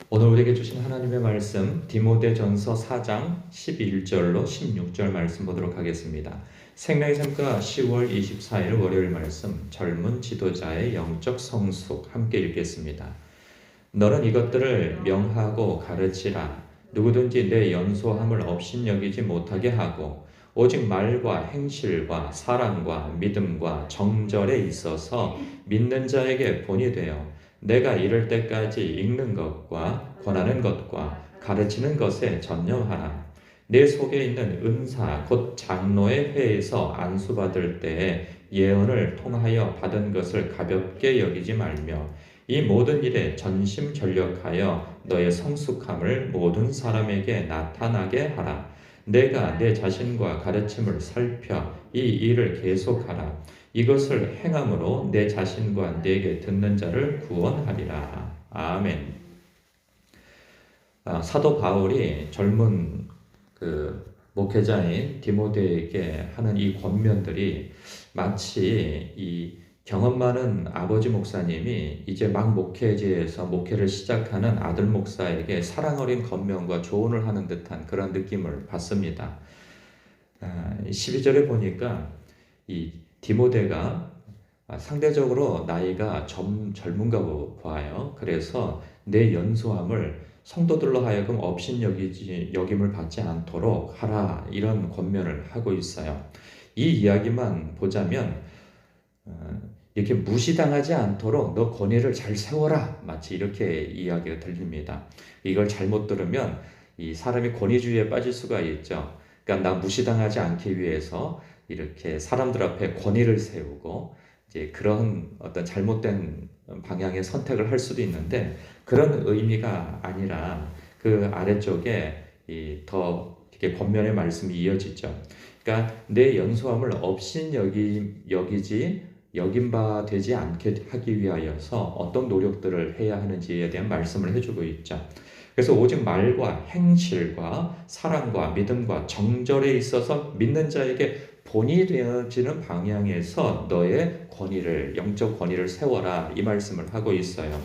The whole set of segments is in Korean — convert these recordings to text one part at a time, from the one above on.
오늘 우리에게 주신 하나님의 말씀 디모데전서 4장 11절로 16절 말씀 보도록 하겠습니다. 생명의 샘과 10월 24일 월요일 말씀 젊은 지도자의 영적 성숙 함께 읽겠습니다. 너는 이것들을 명하고 가르치라. 누구든지 내 연소함을 업신여기지 못하게 하고 오직 말과 행실과 사랑과 믿음과 정절에 있어서 믿는 자에게 본이 되어 내가 이를 때까지 읽는 것과 권하는 것과 가르치는 것에 전념하라. 내 속에 있는 은사 곧 장로의 회에서 안수받을 때에 예언을 통하여 받은 것을 가볍게 여기지 말며 이 모든 일에 전심전력하여 너의 성숙함을 모든 사람에게 나타나게 하라. 내가 내 자신과 가르침을 살펴 이 일을 계속하라. 이것을 행함으로 내 자신과 내게 듣는 자를 구원하리라. 아멘. 사도 바울이 젊은 목회자인 디모데에게 하는 이 권면들이 마치 이 경험 많은 아버지 목사님이 이제 막 목회지에서 목회를 시작하는 아들 목사에게 사랑 어린 권면과 조언을 하는 듯한 그런 느낌을 받습니다. 12절에 보니까 이 디모데가 상대적으로 나이가 젊은가 봐요. 그래서 내 연소함을 성도들로 하여금 업신여김을 받지 않도록 하라, 이런 권면을 하고 있어요. 이 이야기만 보자면 이렇게 무시당하지 않도록 너 권위를 잘 세워라, 마치 이렇게 이야기가 들립니다. 이걸 잘못 들으면 이 사람이 권위주의에 빠질 수가 있죠. 그러니까 나 무시당하지 않기 위해서 이렇게 사람들 앞에 권위를 세우고 이제 그런 어떤 잘못된 방향의 선택을 할 수도 있는데, 그런 의미가 아니라 그 아래쪽에 더 이렇게 권면의 말씀이 이어지죠. 그러니까 내 연소함을 여기지 여긴 바 되지 않게 하기 위하여서 어떤 노력들을 해야 하는지에 대한 말씀을 해주고 있죠. 그래서 오직 말과 행실과 사랑과 믿음과 정절에 있어서 믿는 자에게 본이 되어지는 방향에서 너의 영적 권위를 세워라, 이 말씀을 하고 있어요.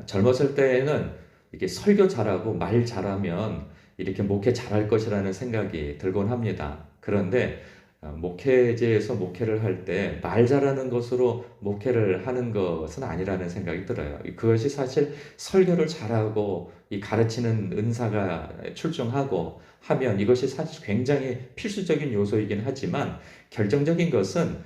젊었을 때에는 이렇게 설교 잘하고 말 잘하면 이렇게 목회 잘할 것이라는 생각이 들곤 합니다. 그런데 목회제에서 목회를 할 때 말 잘하는 것으로 목회를 하는 것은 아니라는 생각이 들어요. 그것이 사실 설교를 잘하고 이 가르치는 은사가 출중하고 하면 이것이 사실 굉장히 필수적인 요소이긴 하지만, 결정적인 것은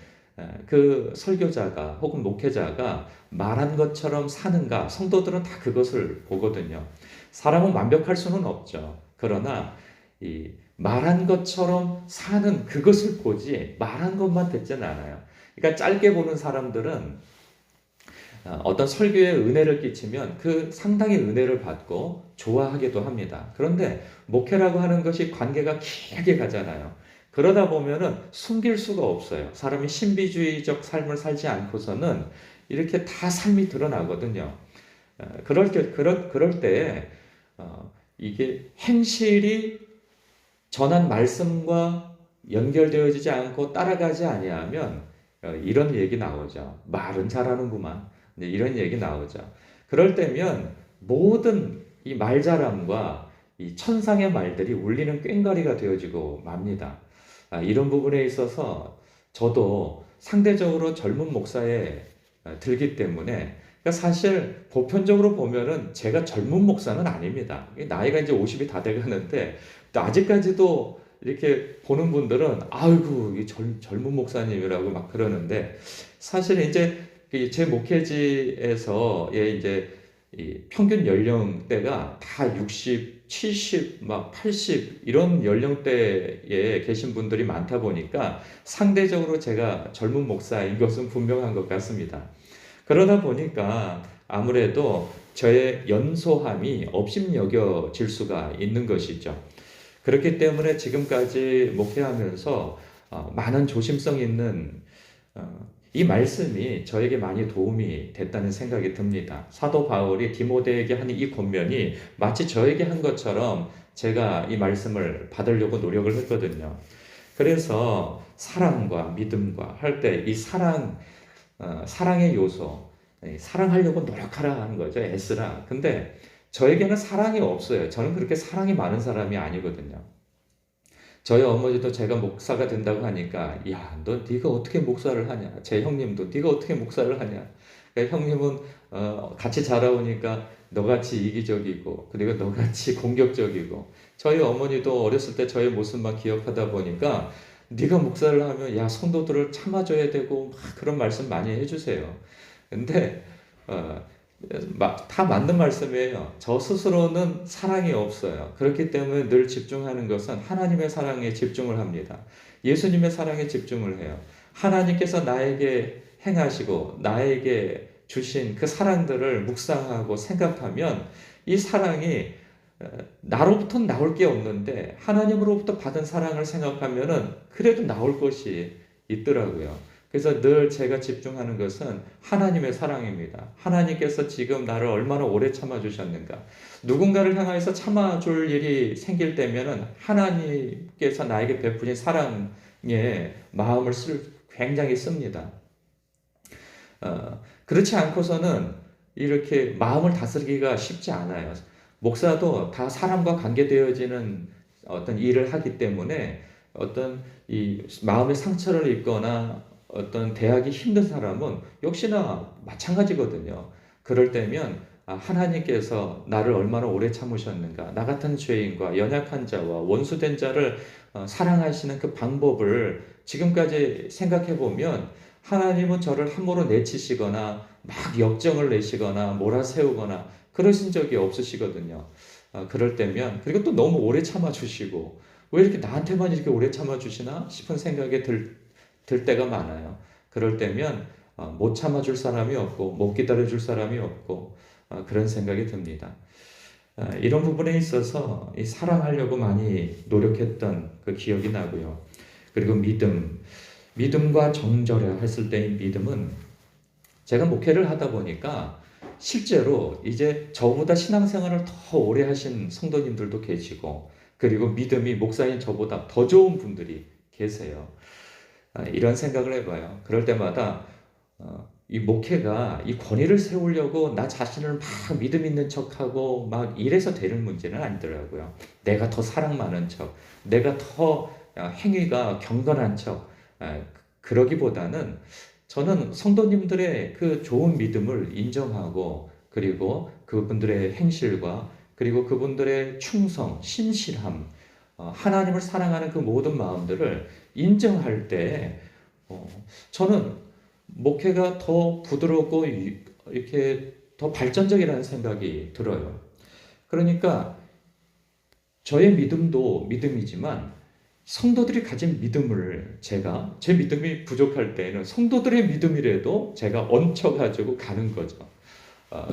그 설교자가 혹은 목회자가 말한 것처럼 사는가, 성도들은 다 그것을 보거든요. 사람은 완벽할 수는 없죠. 그러나 이 말한 것처럼 사는 그것을 보지 말한 것만 듣지는 않아요. 그러니까 짧게 보는 사람들은 어떤 설교에 은혜를 끼치면 그 상당히 은혜를 받고 좋아하기도 합니다. 그런데 목회라고 하는 것이 관계가 길게 가잖아요. 그러다 보면은 숨길 수가 없어요. 사람이 신비주의적 삶을 살지 않고서는 이렇게 다 삶이 드러나거든요. 그럴 때 이게 행실이 전한 말씀과 연결되어지지 않고 따라가지 아니하면 이런 얘기 나오죠. 말은 잘하는구만. 이런 얘기 나오죠. 그럴 때면 모든 이 말잘함과 이 천상의 말들이 울리는 꽹과리가 되어지고 맙니다. 이런 부분에 있어서 저도 상대적으로 젊은 목사에 들기 때문에, 그러니까 사실 보편적으로 보면은 제가 젊은 목사는 아닙니다. 나이가 이제 50이 다 돼가는데 아직까지도 이렇게 보는 분들은 아이고 이 젊은 목사님이라고 막 그러는데, 사실 이제 제 목회지에서의 이제 이 평균 연령대가 다 60, 70, 막 80 이런 연령대에 계신 분들이 많다 보니까 상대적으로 제가 젊은 목사인 것은 분명한 것 같습니다. 그러다 보니까 아무래도 저의 연소함이 업신여겨질 수가 있는 것이죠. 그렇기 때문에 지금까지 목회하면서 많은 조심성 있는 이 말씀이 저에게 많이 도움이 됐다는 생각이 듭니다. 사도 바울이 디모데에게 하는 이 권면이 마치 저에게 한 것처럼 제가 이 말씀을 받으려고 노력을 했거든요. 그래서 사랑과 믿음과 할 때 이 사랑의 요소, 사랑하려고 노력하라 하는 거죠. 애쓰라. 근데 저에게는 사랑이 없어요. 저는 그렇게 사랑이 많은 사람이 아니거든요. 저희 어머니도 제가 목사가 된다고 하니까 야, 너 네가 어떻게 목사를 하냐? 제 형님도 네가 어떻게 목사를 하냐? 그러니까 형님은 같이 자라오니까 너같이 이기적이고 그리고 너같이 공격적이고 저희 어머니도 어렸을 때 저의 모습만 기억하다 보니까 네가 목사를 하면 야 성도들을 참아줘야 되고 막 그런 말씀 많이 해주세요. 근데 어, 다 맞는 말씀이에요. 저 스스로는 사랑이 없어요. 그렇기 때문에 늘 집중하는 것은 하나님의 사랑에 집중을 합니다. 예수님의 사랑에 집중을 해요. 하나님께서 나에게 행하시고 나에게 주신 그 사랑들을 묵상하고 생각하면 이 사랑이 나로부터 나올 게 없는데 하나님으로부터 받은 사랑을 생각하면은 그래도 나올 것이 있더라고요. 그래서 늘 제가 집중하는 것은 하나님의 사랑입니다. 하나님께서 지금 나를 얼마나 오래 참아주셨는가. 누군가를 향해서 참아줄 일이 생길 때면은 하나님께서 나에게 베푸신 사랑에 마음을 굉장히 씁니다. 그렇지 않고서는 이렇게 마음을 다스리기가 쉽지 않아요. 목사도 다 사람과 관계되어지는 어떤 일을 하기 때문에 어떤 이 마음의 상처를 입거나 어떤 대하기 힘든 사람은 역시나 마찬가지거든요. 그럴 때면 하나님께서 나를 얼마나 오래 참으셨는가. 나 같은 죄인과 연약한 자와 원수된 자를 사랑하시는 그 방법을 지금까지 생각해 보면 하나님은 저를 함부로 내치시거나 막 역정을 내시거나 몰아세우거나 그러신 적이 없으시거든요. 그럴 때면 그리고 또 너무 오래 참아주시고 왜 이렇게 나한테만 이렇게 오래 참아주시나 싶은 생각이 들 때가 많아요. 그럴 때면 못 참아줄 사람이 없고 못 기다려줄 사람이 없고 그런 생각이 듭니다. 이런 부분에 있어서 사랑하려고 많이 노력했던 그 기억이 나고요. 그리고 믿음과 정절해 했을 때의 믿음은 제가 목회를 하다 보니까 실제로 이제 저보다 신앙생활을 더 오래 하신 성도님들도 계시고 그리고 믿음이 목사인 저보다 더 좋은 분들이 계세요. 이런 생각을 해봐요. 그럴 때마다 이 목회가 이 권위를 세우려고 나 자신을 막 믿음 있는 척하고 막 이래서 되는 문제는 아니더라고요. 내가 더 사랑 많은 척, 내가 더 행위가 경건한 척, 그러기보다는 저는 성도님들의 그 좋은 믿음을 인정하고 그리고 그분들의 행실과 그리고 그분들의 충성, 신실함, 하나님을 사랑하는 그 모든 마음들을 인정할 때 저는 목회가 더 부드럽고 이렇게 더 발전적이라는 생각이 들어요. 그러니까 저의 믿음도 믿음이지만 성도들이 가진 믿음을 제 믿음이 부족할 때에는 성도들의 믿음이라도 제가 얹혀가지고 가는 거죠.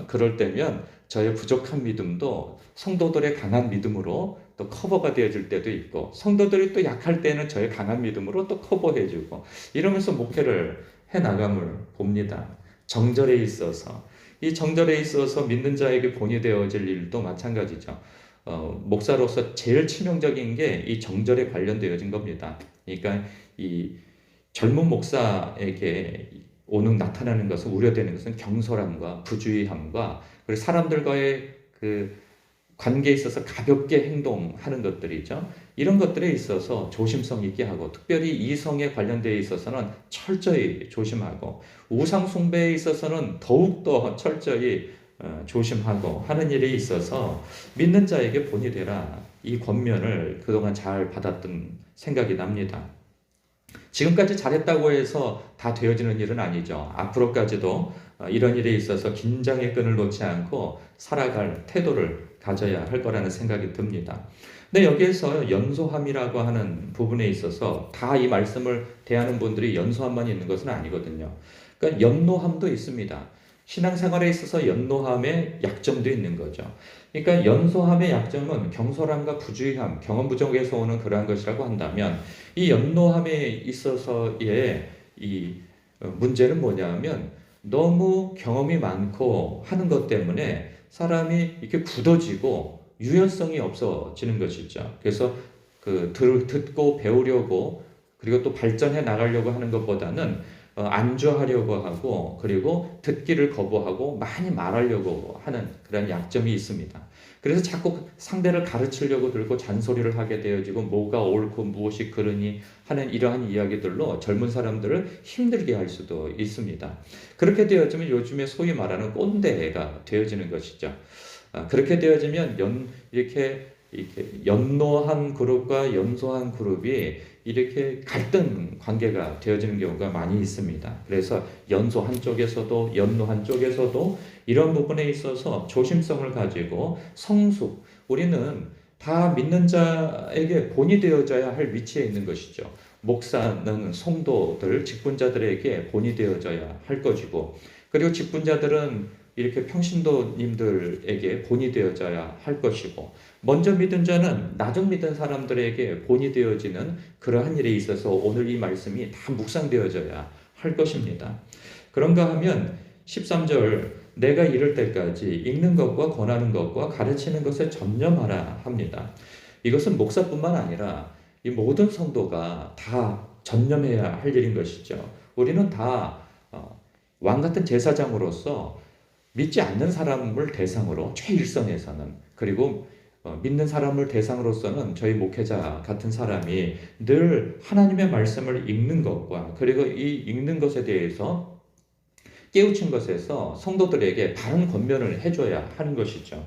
그럴 때면 저의 부족한 믿음도 성도들의 강한 믿음으로 또 커버가 되어질 때도 있고 성도들이 또 약할 때는 저의 강한 믿음으로 또 커버해주고 이러면서 목회를 해나감을 봅니다. 정절에 있어서 이 정절에 있어서 믿는 자에게 본이 되어질 일도 마찬가지죠. 목사로서 제일 치명적인 게 이 정절에 관련되어진 겁니다. 그러니까 이 젊은 목사에게 나타나는 것은 우려되는 것은 경솔함과 부주의함과 그리고 사람들과의 그 관계에 있어서 가볍게 행동하는 것들이죠. 이런 것들에 있어서 조심성 있게 하고 특별히 이성에 관련되어 있어서는 철저히 조심하고 우상 숭배에 있어서는 더욱더 철저히 조심하고 하는 일에 있어서 믿는 자에게 본이 되라 이 권면을 그동안 잘 받았던 생각이 납니다. 지금까지 잘했다고 해서 다 되어지는 일은 아니죠. 앞으로까지도 이런 일에 있어서 긴장의 끈을 놓지 않고 살아갈 태도를 가져야 할 거라는 생각이 듭니다. 근데 여기에서 연소함이라고 하는 부분에 있어서 다 이 말씀을 대하는 분들이 연소함만 있는 것은 아니거든요. 그러니까 연노함도 있습니다. 신앙생활에 있어서 연노함의 약점도 있는 거죠. 그러니까 연소함의 약점은 경솔함과 부주의함, 경험 부족에서 오는 그러한 것이라고 한다면 이 연노함에 있어서의 이 문제는 뭐냐면 너무 경험이 많고 하는 것 때문에 사람이 이렇게 굳어지고 유연성이 없어지는 것이죠. 그래서 듣고 배우려고 그리고 또 발전해 나가려고 하는 것보다는 안주하려고 하고 그리고 듣기를 거부하고 많이 말하려고 하는 그런 약점이 있습니다. 그래서 자꾸 상대를 가르치려고 들고 잔소리를 하게 되어지고 뭐가 옳고 무엇이 그르니 하는 이러한 이야기들로 젊은 사람들을 힘들게 할 수도 있습니다. 그렇게 되어지면 요즘에 소위 말하는 꼰대가 되어지는 것이죠. 그렇게 되어지면 이렇게 연노한 그룹과 연소한 그룹이 이렇게 갈등 관계가 되어지는 경우가 많이 있습니다. 그래서 연소 한쪽에서도 연노 한쪽에서도 이런 부분에 있어서 조심성을 가지고 성숙, 우리는 다 믿는 자에게 본이 되어져야 할 위치에 있는 것이죠. 목사는 성도들, 직분자들에게 본이 되어져야 할 것이고, 그리고 직분자들은 이렇게 평신도님들에게 본이 되어져야 할 것이고, 먼저 믿은 자는 나중 믿은 사람들에게 본이 되어지는 그러한 일에 있어서 오늘 이 말씀이 다 묵상되어져야 할 것입니다. 그런가 하면 13절 내가 이를 때까지 읽는 것과 권하는 것과 가르치는 것에 전념하라 합니다. 이것은 목사뿐만 아니라 이 모든 성도가 다 전념해야 할 일인 것이죠. 우리는 다 왕 같은 제사장으로서 믿지 않는 사람을 대상으로 최일선에서는, 그리고 믿는 사람을 대상으로서는 저희 목회자 같은 사람이 늘 하나님의 말씀을 읽는 것과 그리고 이 읽는 것에 대해서 깨우친 것에서 성도들에게 바른 권면을 해줘야 하는 것이죠.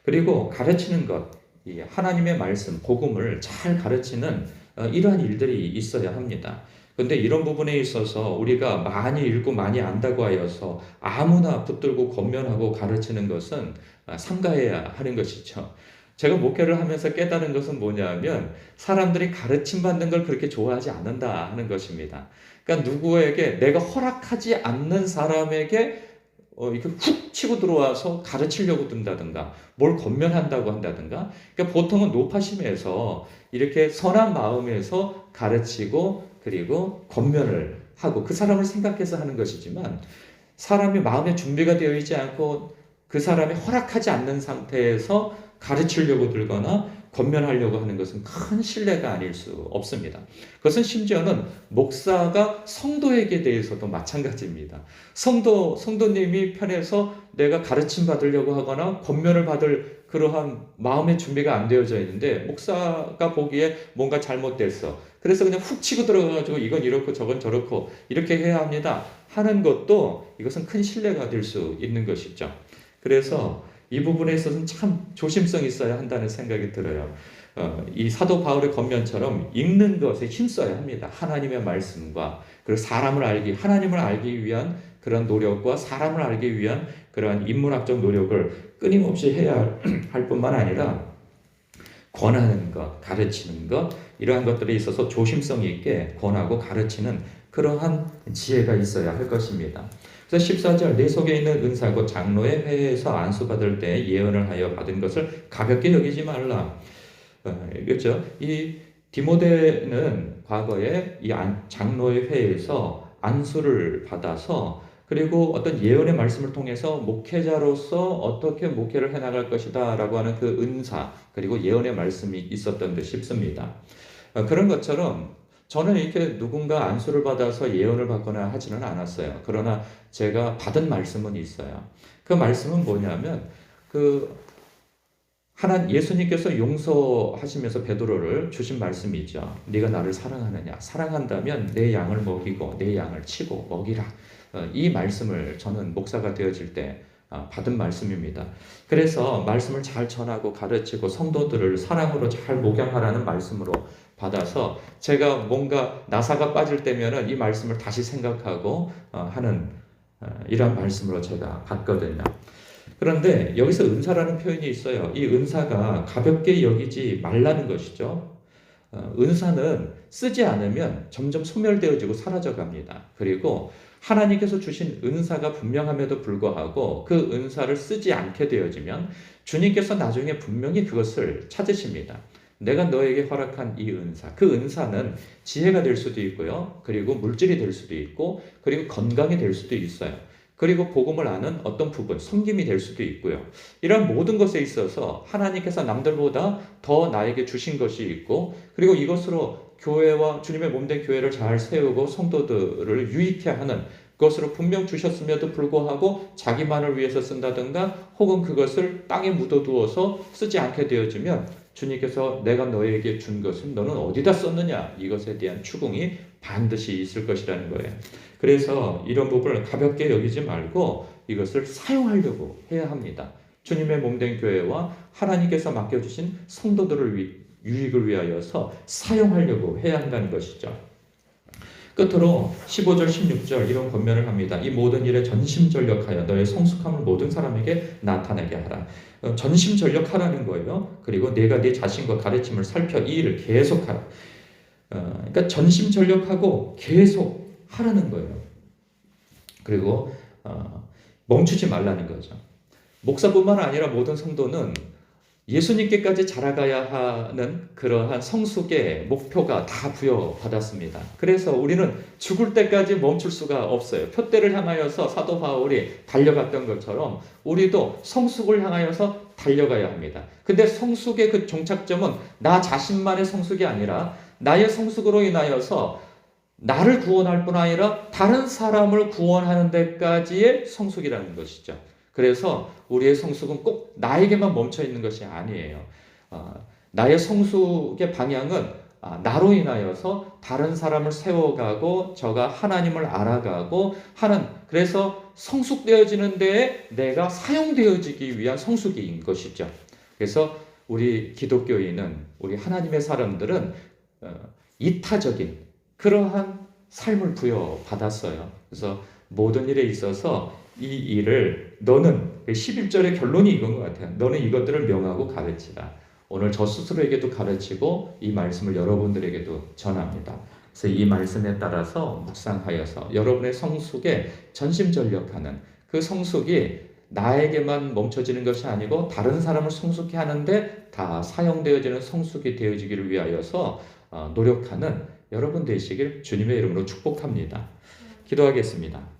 그리고 가르치는 것, 이 하나님의 말씀, 복음을 잘 가르치는 이러한 일들이 있어야 합니다. 근데 이런 부분에 있어서 우리가 많이 읽고 많이 안다고 하여서 아무나 붙들고 권면하고 가르치는 것은 삼가해야 하는 것이죠. 제가 목회를 하면서 깨달은 것은 뭐냐면 사람들이 가르침 받는 걸 그렇게 좋아하지 않는다 하는 것입니다. 그러니까 누구에게 내가 허락하지 않는 사람에게 이렇게 훅 치고 들어와서 가르치려고 든다든가 뭘 권면한다고 한다든가, 그러니까 보통은 노파심에서 이렇게 선한 마음에서 가르치고 그리고 권면을 하고 그 사람을 생각해서 하는 것이지만, 사람이 마음의 준비가 되어 있지 않고 그 사람이 허락하지 않는 상태에서 가르치려고 들거나 권면하려고 하는 것은 큰 신뢰가 아닐 수 없습니다. 그것은 심지어는 목사가 성도에게 대해서도 마찬가지입니다. 성도님이 편에서 내가 가르침 받으려고 하거나 권면을 받을 그러한 마음의 준비가 안 되어져 있는데 목사가 보기에 뭔가 잘못됐어, 그래서 그냥 훅 치고 들어가가지고 이건 이렇고 저건 저렇고 이렇게 해야 합니다 하는 것도 이것은 큰 신뢰가 될 수 있는 것이죠. 그래서 이 부분에 있어서는 참 조심성이 있어야 한다는 생각이 들어요. 이 사도 바울의 권면처럼 읽는 것에 힘써야 합니다. 하나님의 말씀과 그리고 하나님을 알기 위한 그런 노력과 사람을 알기 위한 그러한 인문학적 노력을 끊임없이 해야 할 뿐만 아니라 권하는 것, 가르치는 것, 이러한 것들에 있어서 조심성이 있게 권하고 가르치는 그러한 지혜가 있어야 할 것입니다. 그래서 14절 내 속에 있는 은사 곧 장로의 회에서 안수받을 때 예언을 하여 받은 것을 가볍게 여기지 말라. 그렇죠? 이 디모데는 과거에 이 장로의 회에서 안수를 받아서 그리고 어떤 예언의 말씀을 통해서 목회자로서 어떻게 목회를 해나갈 것이다 라고 하는 그 은사 그리고 예언의 말씀이 있었던 듯 싶습니다. 그런 것처럼 저는 이렇게 누군가 안수를 받아서 예언을 받거나 하지는 않았어요. 그러나 제가 받은 말씀은 있어요. 그 말씀은 뭐냐면 예수님께서 용서하시면서 베드로를 주신 말씀이 있죠. 네가 나를 사랑하느냐? 사랑한다면 내 양을 먹이고 내 양을 치고 먹이라. 이 말씀을 저는 목사가 되어질 때 받은 말씀입니다. 그래서 말씀을 잘 전하고 가르치고 성도들을 사랑으로 잘 목양하라는 말씀으로 받아서 제가 뭔가 나사가 빠질 때면은 이 말씀을 다시 생각하고 하는 이런 말씀으로 제가 받거든요. 그런데 여기서 은사라는 표현이 있어요. 이 은사가 가볍게 여기지 말라는 것이죠. 은사는 쓰지 않으면 점점 소멸되어지고 사라져갑니다. 그리고 하나님께서 주신 은사가 분명함에도 불구하고 그 은사를 쓰지 않게 되어지면 주님께서 나중에 분명히 그것을 찾으십니다. 내가 너에게 허락한 이 은사, 그 은사는 지혜가 될 수도 있고요. 그리고 물질이 될 수도 있고, 그리고 건강이 될 수도 있어요. 그리고 복음을 아는 어떤 부분, 섬김이 될 수도 있고요. 이런 모든 것에 있어서 하나님께서 남들보다 더 나에게 주신 것이 있고, 그리고 이것으로 교회와 주님의 몸된 교회를 잘 세우고 성도들을 유익해 하는 그것으로 분명 주셨음에도 불구하고 자기만을 위해서 쓴다든가 혹은 그것을 땅에 묻어두어서 쓰지 않게 되어지면 주님께서 내가 너에게 준 것은 너는 어디다 썼느냐 이것에 대한 추궁이 반드시 있을 것이라는 거예요. 그래서 이런 부분을 가볍게 여기지 말고 이것을 사용하려고 해야 합니다. 주님의 몸된 교회와 하나님께서 맡겨주신 성도들을 유익을 위하여서 사용하려고 해야 한다는 것이죠. 끝으로 15절 16절 이런 권면을 합니다. 이 모든 일에 전심전력하여 너의 성숙함을 모든 사람에게 나타내게 하라. 전심전력하라는 거예요. 그리고 내가 네 자신과 가르침을 살펴 이 일을 계속하라. 그러니까 전심전력하고 계속 하라는 거예요. 그리고 멈추지 말라는 거죠. 목사뿐만 아니라 모든 성도는 예수님께까지 자라가야 하는 그러한 성숙의 목표가 다 부여받았습니다. 그래서 우리는 죽을 때까지 멈출 수가 없어요. 표대를 향하여서 사도 바울이 달려갔던 것처럼 우리도 성숙을 향하여서 달려가야 합니다. 근데 성숙의 그 종착점은 나 자신만의 성숙이 아니라 나의 성숙으로 인하여서 나를 구원할 뿐 아니라 다른 사람을 구원하는 데까지의 성숙이라는 것이죠. 그래서 우리의 성숙은 꼭 나에게만 멈춰 있는 것이 아니에요. 나의 성숙의 방향은 나로 인하여서 다른 사람을 세워가고 저가 하나님을 알아가고 하는 그래서 성숙되어지는 데에 내가 사용되어지기 위한 성숙인 것이죠. 그래서 우리 기독교인은 우리 하나님의 사람들은 이타적인 그러한 삶을 부여받았어요. 그래서 모든 일에 있어서 이 일을 너는 11절의 결론이 이건 것 같아요. 너는 이것들을 명하고 가르치라. 오늘 저 스스로에게도 가르치고 이 말씀을 여러분들에게도 전합니다. 그래서 이 말씀에 따라서 묵상하여서 여러분의 성숙에 전심전력하는 그 성숙이 나에게만 멈춰지는 것이 아니고 다른 사람을 성숙케 하는데 다 사용되어지는 성숙이 되어지기를 위하여서 노력하는 여러분 되시길 주님의 이름으로 축복합니다. 기도하겠습니다.